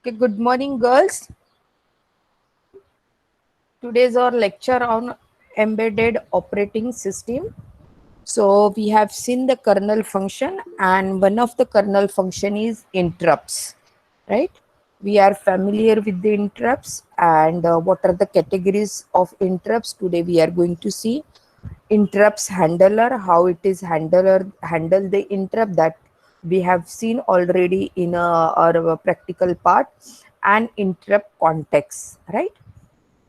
Okay, good morning, girls. Today's our lecture on embedded operating system. So we have seen the kernel function, and one of the kernel function is interrupts, right? We are familiar with the interrupts and what are the categories of interrupts. Today we are going to see interrupts handler, how it is handle the interrupt that we have seen already in our practical part, and interrupt context, right?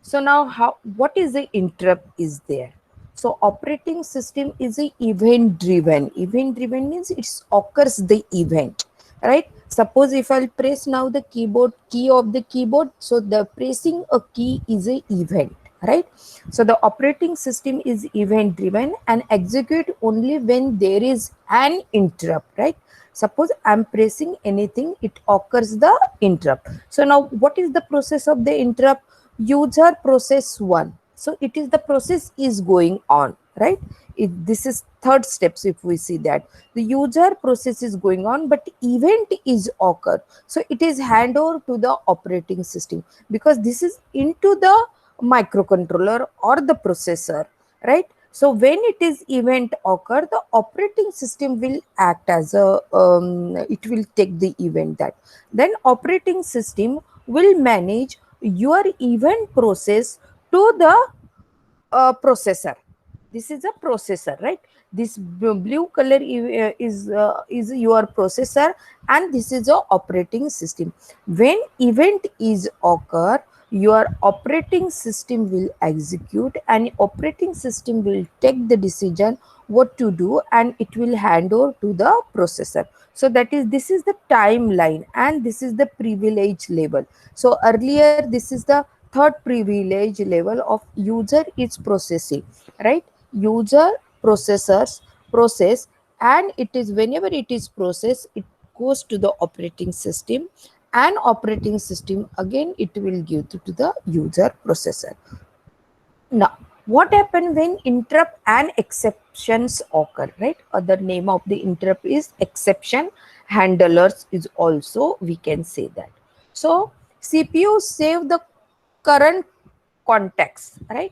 So now how what is the interrupt is there? So operating system is a event driven. Event driven means it occurs the event, right? Suppose if I'll press now the key of the keyboard, so the pressing a key is a event, right? So the operating system is event driven and execute only when there is an interrupt, right? Suppose I'm pressing anything, it occurs the interrupt. So now what is the process of the interrupt? User process 1. So it is the process is going on, right? This is third steps. If we see that the user process is going on but event is occur, so it is hand over to the operating system, because this is into the microcontroller or the processor, right? So when it is event occur, the operating system will act as a it will take the event, that then operating system will manage your event process to the processor. This is a processor, right? This blue color is your processor, and this is a operating system. When event is occur, your operating system will execute, and operating system will take the decision what to do, and it will hand over to the processor. So that is, this is the timeline, and this is the privilege level. So earlier, this is the third privilege level of user is processing, right? User processors process, and it is whenever it is processed, it goes to the operating system, and operating system again it will give to the user processor. Now, what happens when interrupt and exceptions occur, right? Other name of the interrupt is exception handlers is also, we can say that. So CPU save the current context, right?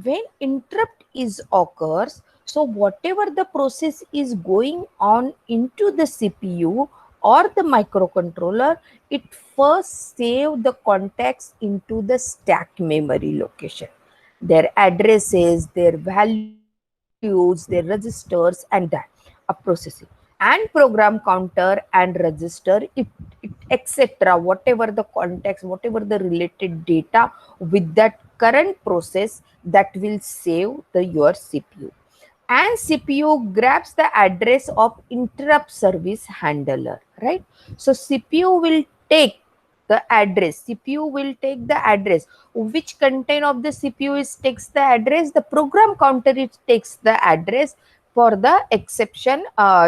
When interrupt is occurs, so whatever the process is going on into the CPU or the microcontroller, it first save the context into the stack memory location, their addresses, their values, their registers, and that a processing, and program counter and register it etc. Whatever the context, whatever the related data with that current process, that will save the your CPU. And CPU grabs the address of interrupt service handler, right? So CPU will take the address. CPU will take the address. Which content of the CPU is takes the address? The program counter it takes the address for the exception.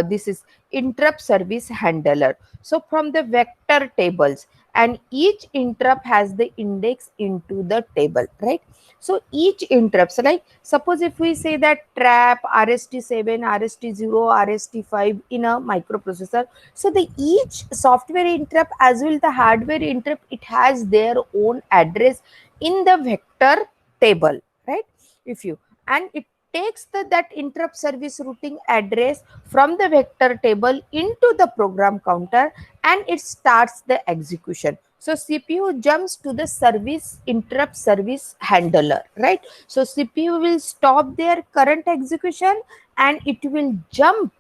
This is interrupt service handler. So from the vector tables, and each interrupt has the index into the table, right? So each interrupts, like suppose if we say that trap RST7, RST0, RST5 in a microprocessor, so the each software interrupt as well the hardware interrupt, it has their own address in the vector table, right? If you, and it takes that interrupt service routing address from the vector table into the program counter, and it starts the execution. So CPU jumps to the service interrupt service handler, right? So CPU will stop their current execution, and it will jump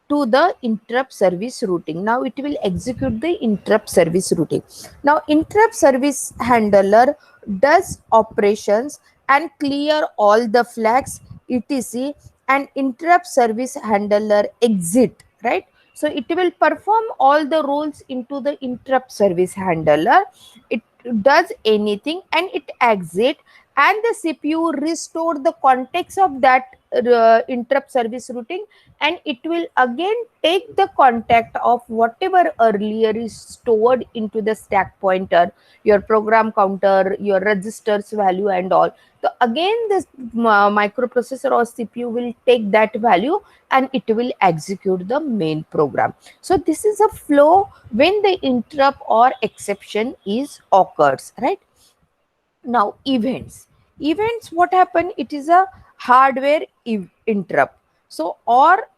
to the interrupt service routing. Now it will execute the interrupt service routing. Now interrupt service handler does operations and clear all the flags etc, and interrupt service handler exit, right? So it will perform all the roles into the interrupt service handler. It does anything and it exit, and the CPU restore the context of that interrupt service routing, and it will again take the context of whatever earlier is stored into the stack pointer, your program counter, your registers value and all. So again this microprocessor or CPU will take that value and it will execute the main program. So this is a flow when the interrupt or exception is occurs, right? Now events what happen, it is a hardware interrupt. So or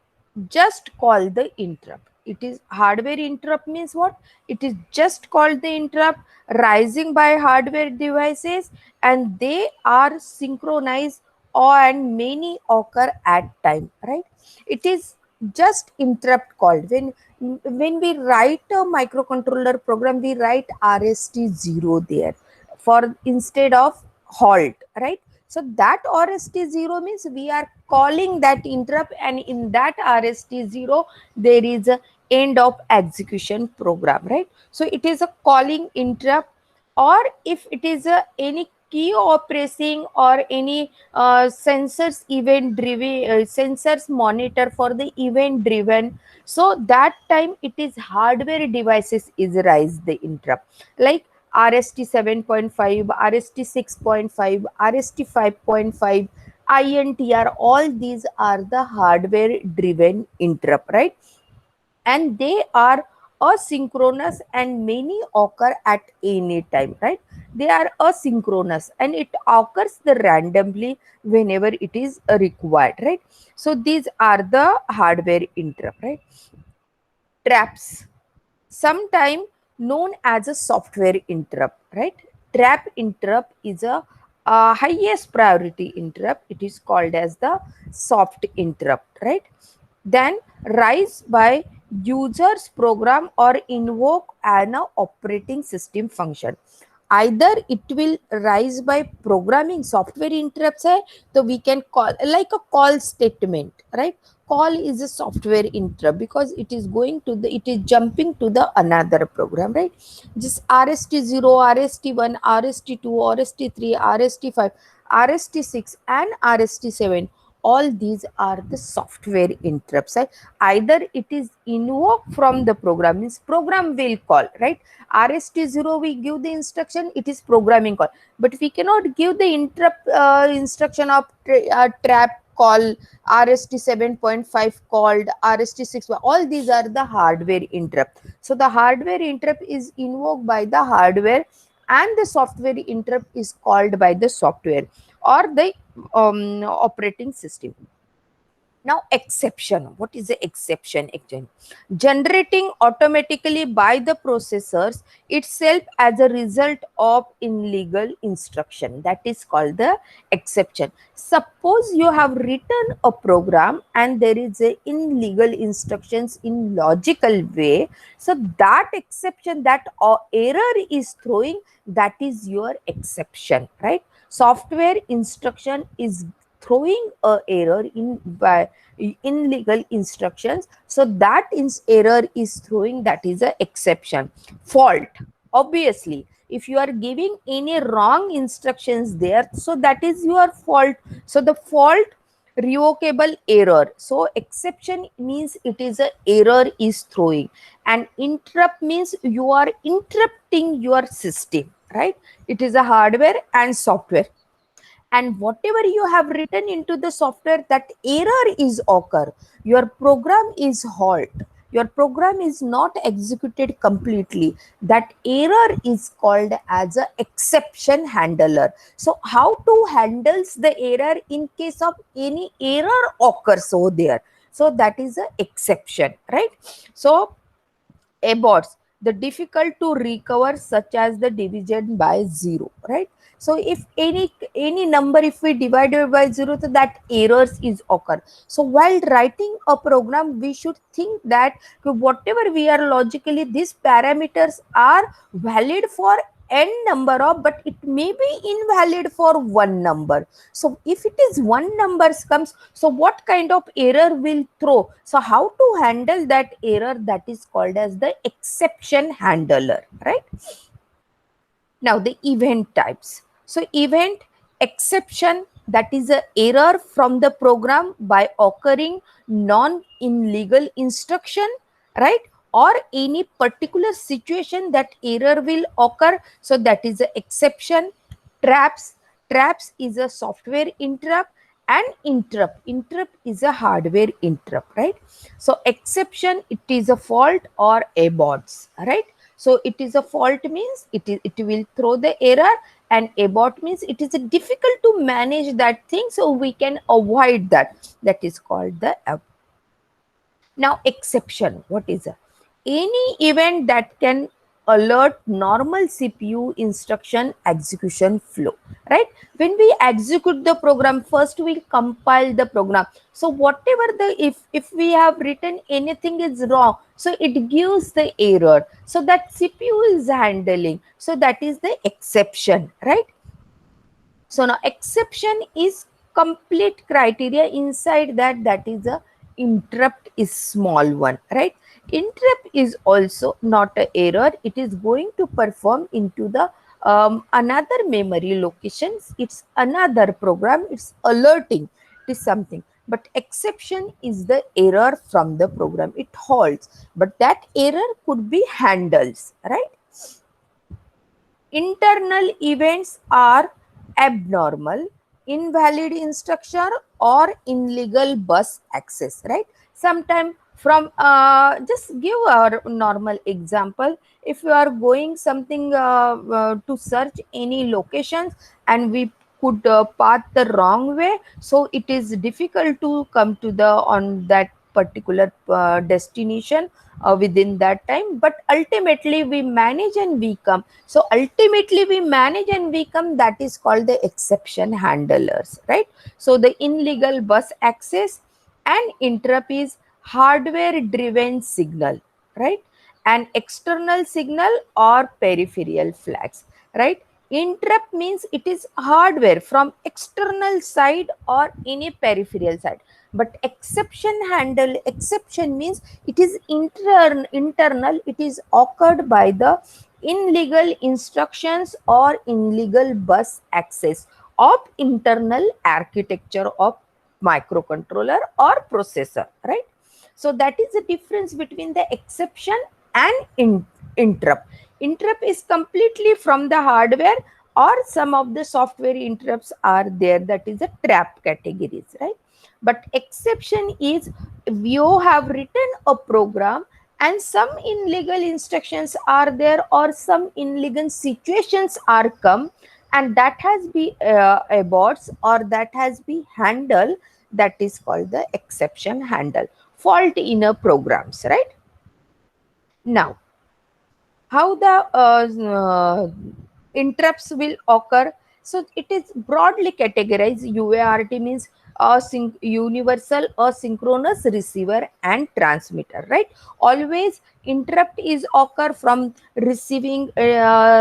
just call the interrupt, it is hardware interrupt means what, it is just called the interrupt rising by hardware devices, and they are synchronized and many occur at time, right? It is just interrupt called when we write a microcontroller program, we write RST0 there for instead of halt, right? So that RST0 means we are calling that interrupt, and in that RST0 there is a end of execution program, right? So it is a calling interrupt. Or if it is a any key or pressing or any sensors event driven sensors monitor for the event driven, so that time it is hardware devices is rise the interrupt, like RST 7.5, RST 6.5, RST 5.5, INTR, all these are the hardware driven interrupt, right? And they are asynchronous and many occur at any time, right? They are asynchronous and it occurs the randomly whenever it is required, right? So these are the hardware interrupt, right? Traps, sometime known as a software interrupt, right? Trap interrupt is a highest priority interrupt, it is called as the soft interrupt, right? Then rise by users program or invoke an operating system function. Either it will rise by programming software interrupts hai, so we can call like a call statement, right? Call is a software interrupt because it is going to the, it is jumping to the another program, right? Just RST0, RST1, RST2, RST3, RST5, RST6 and RST7, all these are the software interrupts, right? Either it is invoked from the program, means program will call, right? RST0 we give the instruction, it is programming call, but we cannot give the interrupt instruction of trap call, RST 7.5 called, RST6, all these are the hardware interrupt. So the hardware interrupt is invoked by the hardware and the software interrupt is called by the software or the operating system. Now exception, what is the exception? Again, generating automatically by the processors itself as a result of illegal instruction, that is called the exception. Suppose you have written a program and there is a illegal instructions in logical way, so that exception, that error is throwing, that is your exception, right? Software instruction is throwing a error in by illegal instructions, so that error is throwing, that is a exception. Fault, obviously if you are giving any wrong instructions there, so that is your fault. So the fault, revocable error. So exception means it is a error is throwing, and interrupt means you are interrupting your system, right? It is a hardware and software, and whatever you have written into the software, that error is occur, your program is halt, your program is not executed completely, that error is called as a exception handler. So how to handles the error in case of any error occurs over there, so that is a exception, right? So aborts, the difficult to recover, such as the division by zero, right? So if any number, if we divide it by zero, so that errors is occur. So while writing a program, we should think that whatever we are logically, these parameters are valid for n number of, but it may be invalid for one number. So if it is one numbers comes, so what kind of error will throw? So how to handle that error, that is called as the exception handler, right? Now the event types. So event Exception, that is a error from the program by occurring non in legal instruction, right? Or any particular situation that error will occur. So that is the exception. Traps, traps is a software interrupt, and interrupt is a hardware interrupt, right? So exception, it is a fault or aborts, right? So it is a fault means it will throw the error, and abort means it is difficult to manage that thing, so we can avoid that. That is called the now exception. What is a any event that can alert normal CPU instruction execution flow, right? When we execute the program, first we compile the program. So whatever the if we have written anything is wrong, so it gives the error, so that CPU is handling. So that is the exception, right? So now exception is complete criteria. Inside that, that is a interrupt is small one, right? Interrupt is also not a error. It is going to perform into the another memory locations. It's another program. It's alerting. It is something. But exception is the error from the program. It halts. But that error could be handles, right? Internal events are abnormal, invalid instruction, or illegal bus access, right? Sometime from just give a normal example. If you are going something to search any locations, and we could path the wrong way, so it is difficult to come to the on that particular destination within that time, but ultimately we manage and we come. So ultimately we manage and we come, that is called the exception handlers, right? So the illegal bus access and interrupt is hardware driven signal, right? And external signal or peripheral flags, right? Interrupt means it is hardware from external side or any peripheral side. But exception means it is internal. It is occurred by the illegal instructions or illegal bus access of internal architecture of microcontroller or processor, right? So that is the difference between the exception and interrupt. Interrupt is completely from the hardware, or some of the software interrupts are there, that is a trap categories, right? But exception is you have written a program and some illegal instructions are there, or some illegal situations are come, and that has been aborts, or that has been handled. That is called the exception handle. Fault in a programs, right? Now how the interrupts will occur. So it is broadly categorized. UART means universal asynchronous receiver and transmitter, right? Always interrupt is occur from receiving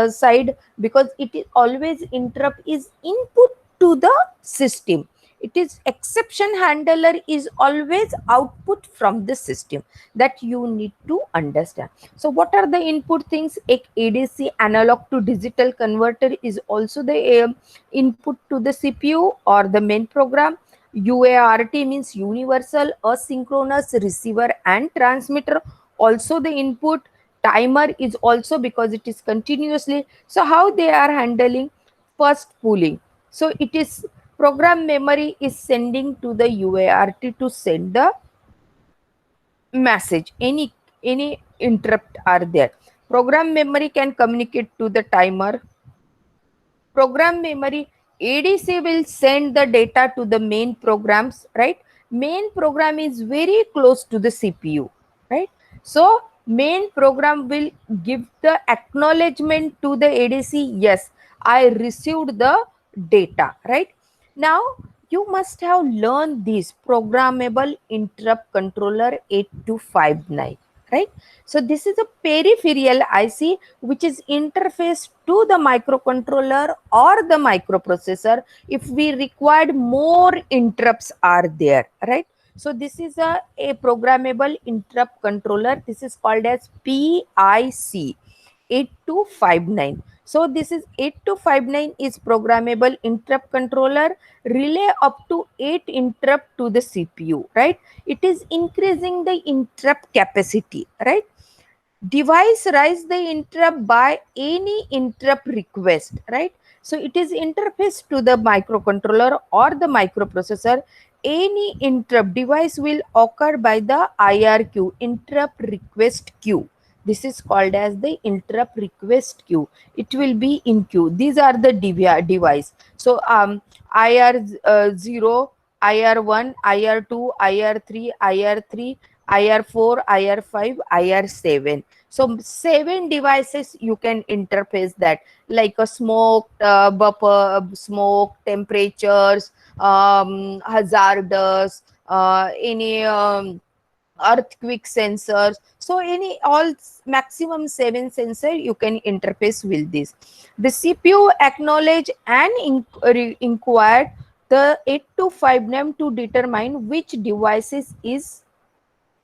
side, because it is always interrupt is input to the system. It is exception handler is always output from the system, that you need to understand. So what are the input things? ADC, analog to digital converter, is also the input to the CPU or the main program. UART means universal asynchronous receiver and transmitter, also the input. Timer is also, because it is continuously. So how they are handling? First, pooling. So it is program memory is sending to the UART to send the message. Any interrupt are there. Program memory can communicate to the timer. Program memory, ADC will send the data to the main programs, right? Main program is very close to the CPU, right? So main program will give the acknowledgement to the ADC, yes, I received the data, right? Now you must have learned this programmable interrupt controller 8259, right? So this is a peripheral IC which is interfaced to the microcontroller or the microprocessor if we required more interrupts are there, right? So this is a programmable interrupt controller. This is called as PIC 8259. So this is 8259 is programmable interrupt controller, relay up to 8 interrupt to the CPU, right? It is increasing the interrupt capacity, right? Device rise the interrupt by any interrupt request, right? So it is interface to the microcontroller or the microprocessor. Any interrupt device will occur by the IRQ, interrupt request queue. This is called as the interrupt request queue. It will be in queue. These are the device. So IR0, IR1, IR2, IR3, IR3, IR4, IR5, IR7. So 7 devices you can interface that, like a smoke, buffer, smoke, temperatures, hazardous, any earthquake sensors. So any all maximum 7 sensor you can interface with this. The CPU acknowledge and inquired the 8259 to determine which devices is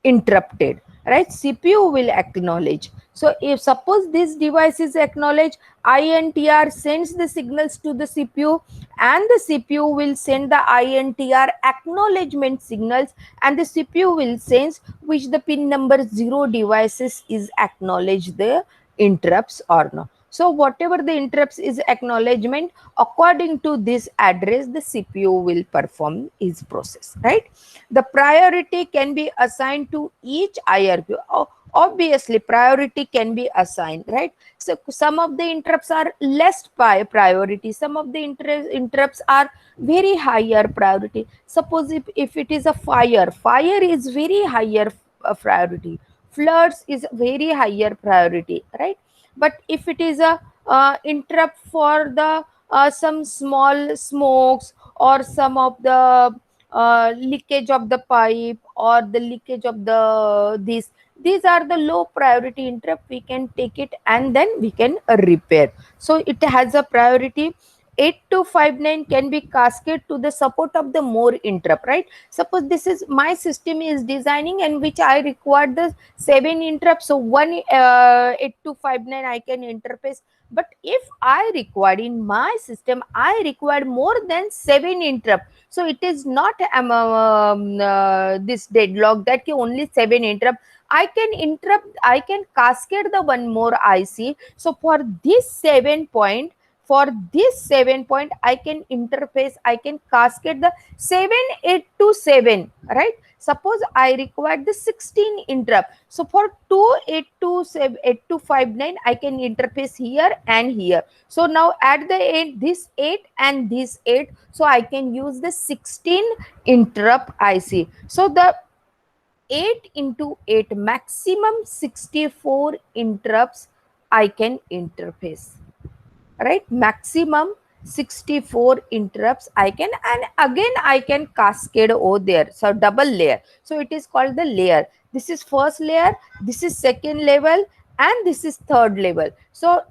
interrupted, right? CPU will acknowledge. So if suppose this device is acknowledged, INTR sends the signals to the CPU, and the CPU will send the INTR acknowledgement signals, and the CPU will sense which the pin number 0 devices is acknowledged the interrupts or not. So whatever the interrupts is acknowledgement, according to this address, the CPU will perform its process, right? The priority can be assigned to each IRQ. Obviously, priority can be assigned, right? So some of the interrupts are less priority. Some of the interrupts are very higher priority. Suppose if it is a fire is very higher priority. Floods is very higher priority, right? But if it is a interrupt for the some small smokes or some of the leakage of the pipe or the leakage of the these are the low priority interrupt, we can take it and then we can repair. So it has a priority. 8259 can be cascade to the support of the more interrupt, right? Suppose this is my system is designing and which I require the 7 interrupts, so one 8259 I can interface. But if I required in my system, I required more than 7 interrupt, so it is not this deadlock that only 7 interrupt. I can interrupt, I can cascade the one more IC. So for this 7 point, I can interface, I can cascade the 7827, right? Suppose I require the 16 interrupt. So for 2827 8259, I can interface here and here. So now at the end, this 8 and this 8, so I can use the 16 interrupt IC. So the 8 into 8, maximum 64 interrupts I can interface, right? Maximum 64 interrupts I can, and again I can cascade over there. So double layer. So it is called the layer. This is first layer, this is second level, and this is third level. So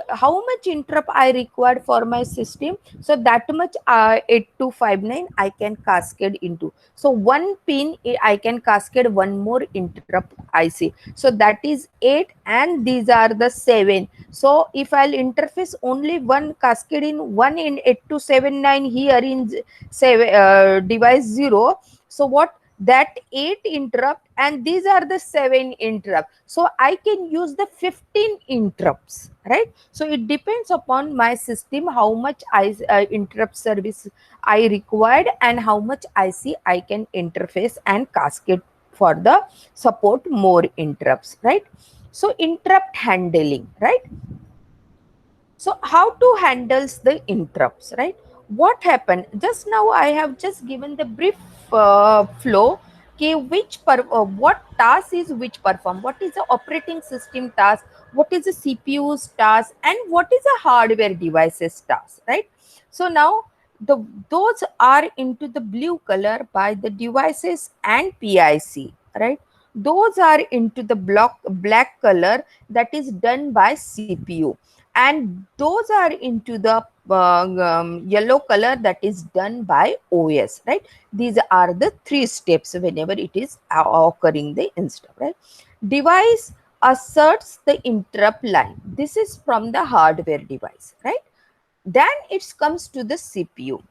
how much interrupt I required for my system, so that much 8259 I can cascade into. So one pin I can cascade one more interrupt IC. So that is 8 and these are the 7. So if I'll interface only one cascade in one in 8279 here in device 0, so what, that 8 interrupt and these are the 7 interrupt, so I can use the 15 interrupts, right? So it depends upon my system how much interrupt service I required and how much IC I can interface and cascade for the support more interrupts, right? So interrupt handling, right? So how to handles the interrupts, right? What happened just now, I have just given the brief flow. Okay, what task is which perform, what is the operating system task, what is the CPU's task, and what is a hardware devices task, right? So now those are into the blue color by the devices and PIC, right? Those are into the black color, that is done by CPU, and those are into the yellow color, that is done by OS, right? These are the 3 steps whenever it is occurring the install, right? Device asserts the interrupt line. This is from the hardware device, right? Then it comes to the CPU.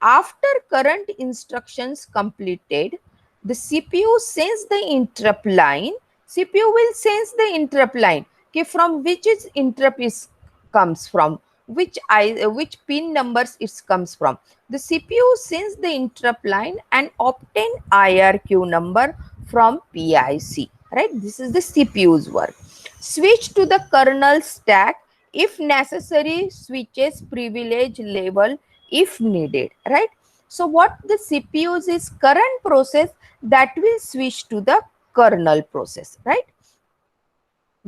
After current instructions completed, the CPU sends the interrupt line. CPU will sense the interrupt line. Okay, from which is interrupt is comes from, which pin numbers it comes from. The CPU sends the interrupt line and obtain IRQ number from PIC. Right, this is the CPU's work. Switch to the kernel stack if necessary, switches privilege level if needed, right? So what the CPUs is current process that will switch to the kernel process, right?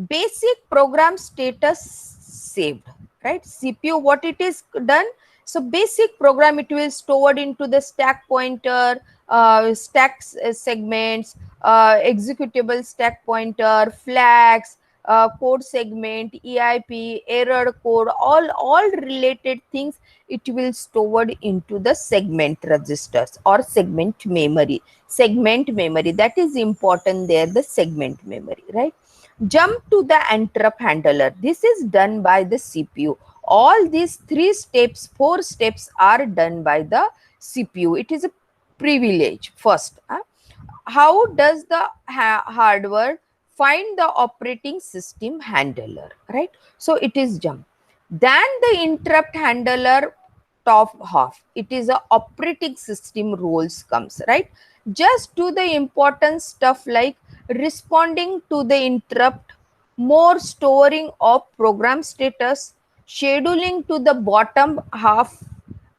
Basic program status saved, right? CPU, what it is done? So basic program, it will stored into the stack pointer, stack segments, executable stack pointer, flags, code segment, EIP, error code, all related things, it will stored into the segment registers or segment memory. Segment memory, that is important there, the segment memory, right? Jump to the interrupt handler. This is done by the CPU. All these four steps are done by the CPU. It is a privilege first. How does the hardware find the operating system handler, right? So it is jump. Then the interrupt handler top half, it is a operating system rules comes, right? Just do the important stuff like responding to the interrupt, more storing of program status, scheduling to the bottom half,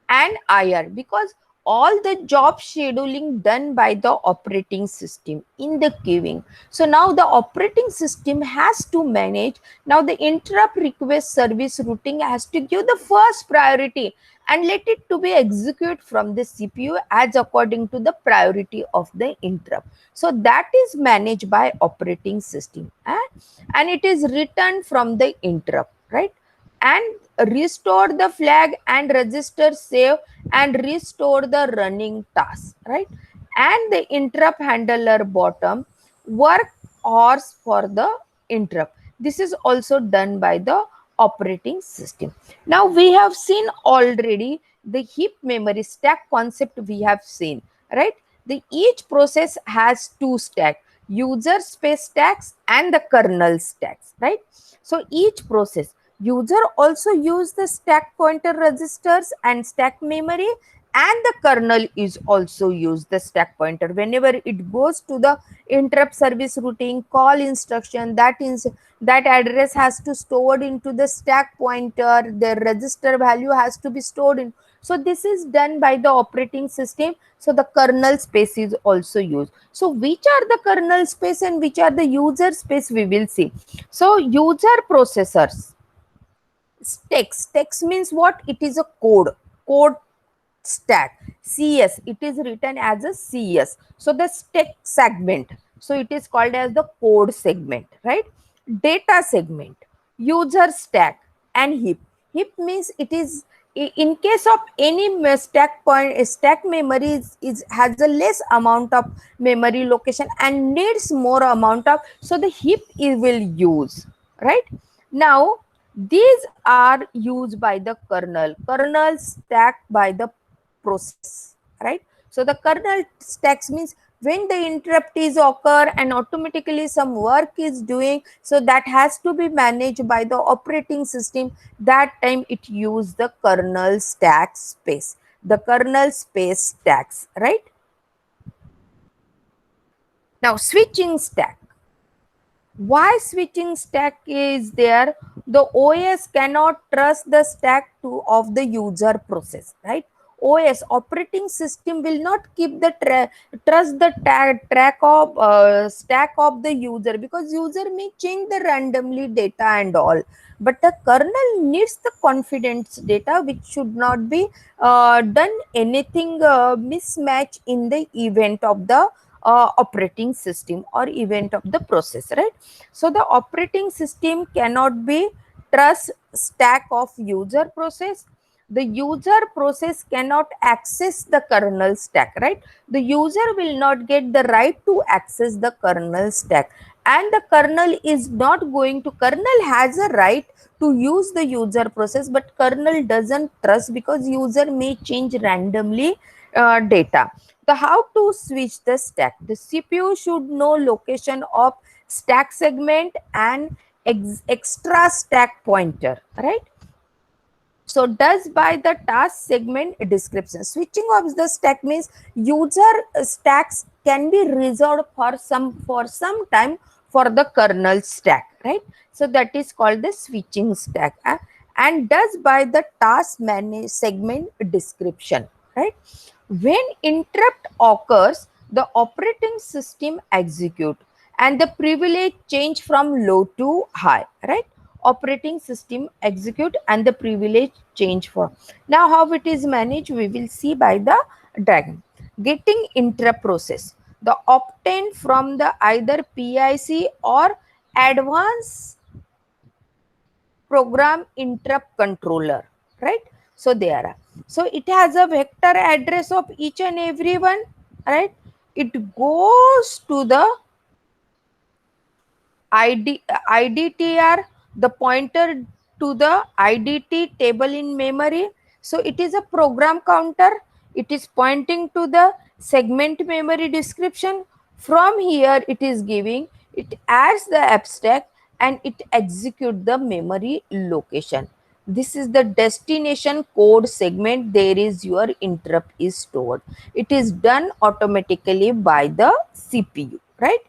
and IR, because all the job scheduling done by the operating system in the queuing. So now the operating system has to manage. Now the interrupt request service routing has to give the first priority and let it to be executed from the CPU as according to the priority of the interrupt. So that is managed by operating system, and it is returned from the interrupt, right? And restore the flag and register save and restore the running task, right? And the interrupt handler bottom work hours for the interrupt. This is also done by the operating system. Now we have seen already the heap memory stack concept we have seen, right? The each process has two stacks, user space stacks and the kernel stacks, right? So each process, user also use the stack pointer registers and stack memory, and the kernel is also use the stack pointer. Whenever it goes to the interrupt service routing call instruction, that address has to stored into the stack pointer, the register value has to be stored in. So this is done by the operating system. So the kernel space is also used. So which are the kernel space and which are the user space, we will see. So user processors, text means what? It is a code stack. CS, it is written as a CS. So the stack segment, so it is called as the code segment, right? Data segment, user stack, and heap means it is in case of any stack memory is has a less amount of memory location and needs more amount of, so the heap it will use, right? Now these are used by the kernel stack by the process, right? So the kernel stacks means when the interrupt is occur and automatically some work is doing, so that has to be managed by the operating system. That time it use the kernel stack space, the kernel space stacks, right? Now switching stack. Why switching stack is there? The OS cannot trust the stack to of the user process, right? OS, operating system, will not keep the trust the track of stack of the user, because user may change the randomly data and all, but the kernel needs the confidence data which should not be done anything mismatch in the event of the operating system or event of the process, right? So the operating system cannot be trust stack of user process. The user process cannot access the kernel stack, right? The user will not get the right to access the kernel stack, and the kernel is not going to, kernel has a right to use the user process, but kernel doesn't trust because user may change randomly data. The how to switch the stack, the CPU should know location of stack segment and extra stack pointer, right? So does by the task segment description. Switching of the stack means user stacks can be reserved for some time for the kernel stack, right? So that is called the switching stack. And does by the task manage segment description, right? When interrupt occurs, the operating system execute and the privilege change from low to high, right? Operating system execute and the privilege change for. Now how it is managed, we will see by the diagram. Getting interrupt process, the obtained from the either PIC or advanced program interrupt controller, right? So there are, so it has a vector address of each and every one, right? It goes to the IDTR, the pointer to the IDT table in memory. So it is a program counter. It is pointing to the segment memory description. From here, it is giving, it adds the abstract and it execute the memory location. This is the destination code segment. There is your interrupt is stored. It is done automatically by the CPU, right?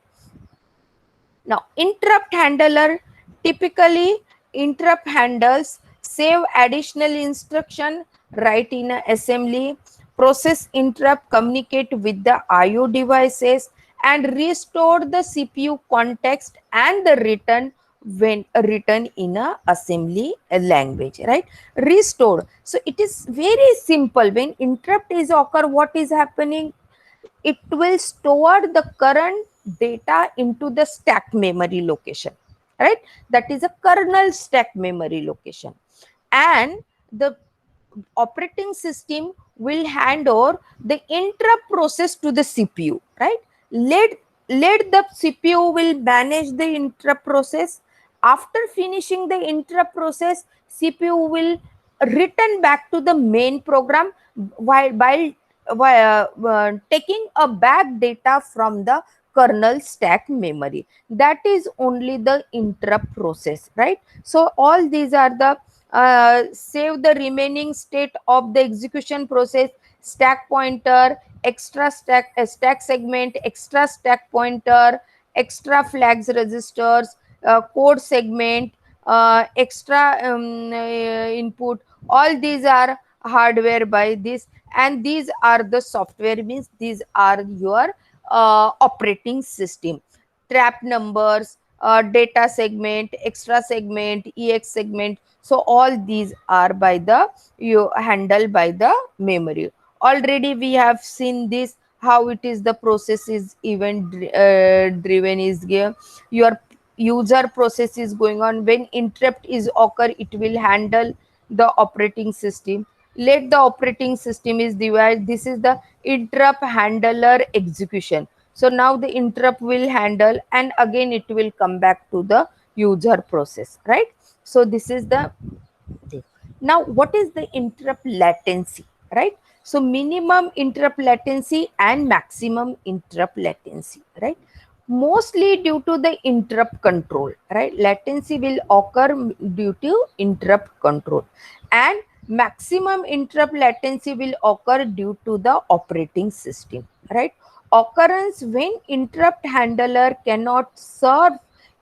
Now, interrupt handler, typically interrupt handles save additional instruction, write in a assembly, process interrupt, communicate with the IO devices, and restore the CPU context and the return when written in a assembly language, right? Restore. So it is very simple. When interrupt is occur, what is happening? It will store the current data into the stack memory location, right? That is a kernel stack memory location. And the operating system will hand over the interrupt process to the CPU, right? Let the CPU will manage the interrupt process. After finishing the interrupt process, CPU will return back to the main program while taking a back data from the kernel stack memory. That is only the interrupt process, right? So all these are the save the remaining state of the execution process, stack pointer, extra stack segment, extra stack pointer, extra flags registers, code segment, extra input. All these are hardware by this, and these are the software, means these are your operating system. Trap numbers, data segment, extra segment, ex segment. So all these are by the you handle by the memory. Already we have seen this, how it is the process is event driven is given. Your user process is going on. When interrupt is occur, it will handle the operating system. Let the operating system is divided. This is the interrupt handler execution. So now the interrupt will handle and again it will come back to the user process, right? So this is the thing. Now what is the interrupt latency, right? So minimum interrupt latency and maximum interrupt latency, right? Mostly due to the interrupt control, right? Latency will occur due to interrupt control, and maximum interrupt latency will occur due to the operating system, right? Occurrence when interrupt handler cannot serve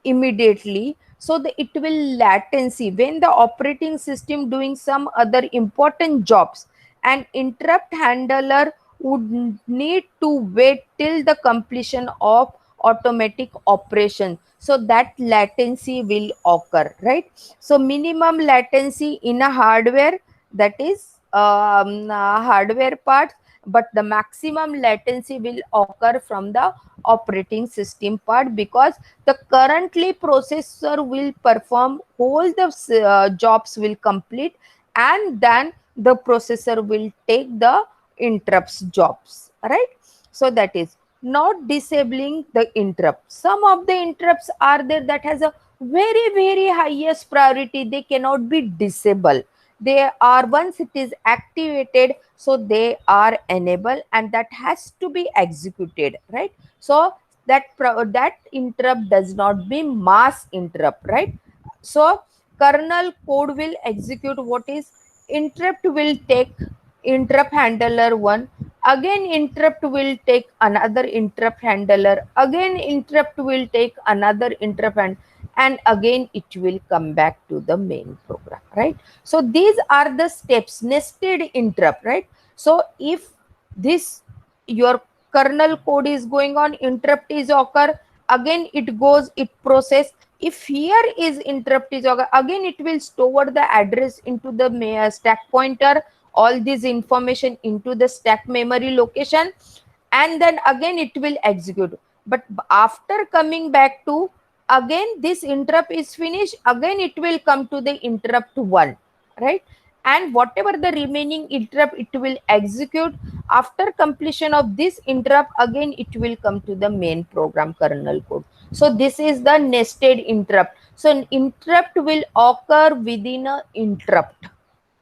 immediately, so it will latency when the operating system doing some other important jobs, and interrupt handler would need to wait till the completion of automatic operation, so that latency will occur, right? So minimum latency in a hardware, that is hardware part, but the maximum latency will occur from the operating system part, because the currently processor will perform all the jobs will complete, and then the processor will take the interrupts jobs, right? So that is not disabling the interrupt. Some of the interrupts are there that has a very highest priority. They cannot be disabled. They are, once it is activated, so they are enabled, and that has to be executed, right? So that that interrupt does not be mass interrupt, right? So kernel code will execute what is interrupt, will take interrupt handler 1, again interrupt will take another interrupt handler, again interrupt will take another interrupt, and again it will come back to the main program, right? So these are the steps, nested interrupt, right? So if this your kernel code is going on, interrupt is occur, again it goes, it process. If here is interrupt is occur, again it will store the address into the stack pointer, all this information into the stack memory location, and then again it will execute. But after coming back to, again this interrupt is finished, again it will come to the interrupt 1, right? And whatever the remaining interrupt, it will execute. After completion of this interrupt, again it will come to the main program kernel code. So this is the nested interrupt. So an interrupt will occur within a interrupt,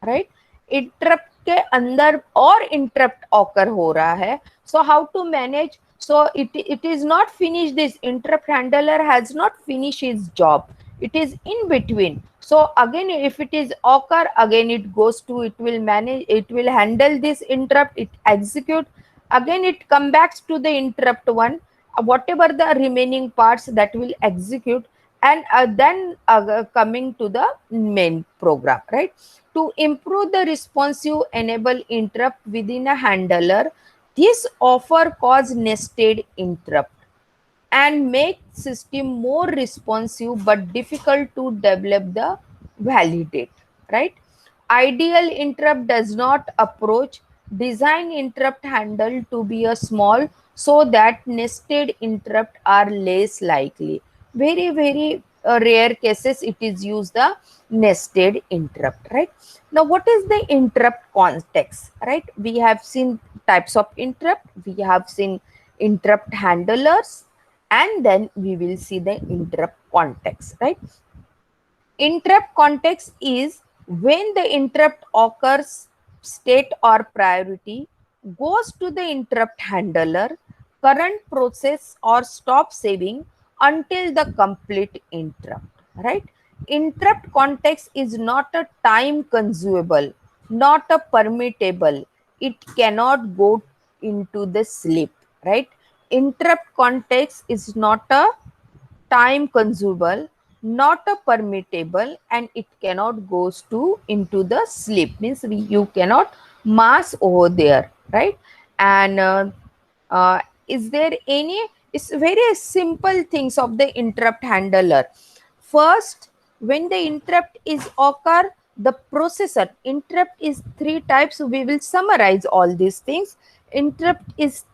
right? Interrupt के अंदर और interrupt occur हो रहा है. So how to manage? So it is not finished. This interrupt handler has not finished his job. It is in between. So again, if it is occur, again it goes to, it will manage, it will handle this interrupt, it execute. Again it come back to the interrupt 1. Whatever the remaining parts, that will execute, and then coming to the main program, right? To improve the responsive enable interrupt within a handler, this offer cause nested interrupt and make system more responsive but difficult to develop the validate, right? Ideal interrupt does not approach. Design interrupt handle to be a small so that nested interrupt are less likely. Very rare cases it is used the nested interrupt, right? Now what is the interrupt context, right? We have seen types of interrupt, we have seen interrupt handlers, and then we will see the interrupt context, right? Interrupt context is when the interrupt occurs, state or priority, goes to the interrupt handler, current process or stop saving until the complete interrupt, right? Interrupt context is not a time consumable, not a permittable. It cannot go into the sleep, right? Interrupt context is not a time consumable, not a permittable, and it cannot goes to into the sleep, means you cannot mass over there, right? And is there any, it's very simple things of the interrupt handler. First, when the interrupt is occur, the processor, interrupt is 3 types. We will summarize all these things. Interrupt is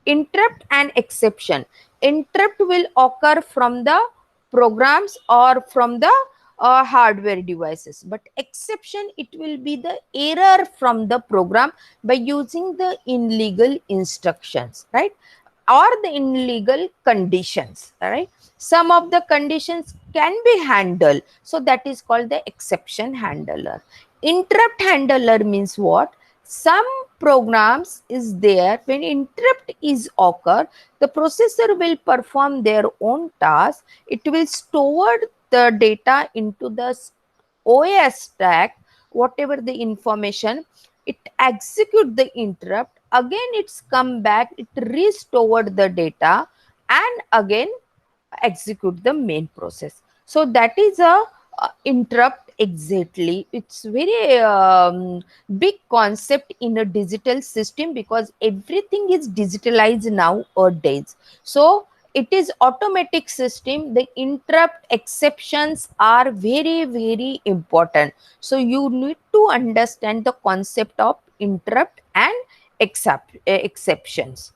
interrupt and exception. Interrupt will occur from the programs or from the hardware devices, but exception, it will be the error from the program by using the illegal instructions, right? Or the illegal conditions, right? Some of the conditions can be handled, so that is called the exception handler. Interrupt handler means what? Some programs is there, when interrupt is occur, the processor will perform their own task. It will store the data into the OS stack, whatever the information, it execute the interrupt, again it's come back, it restored the data, and again execute the main process. So that is a interrupt exactly. It's very big concept in a digital system because everything is digitalized nowadays. So it is automatic system. The interrupt exceptions are very important. So you need to understand the concept of interrupt and exceptions.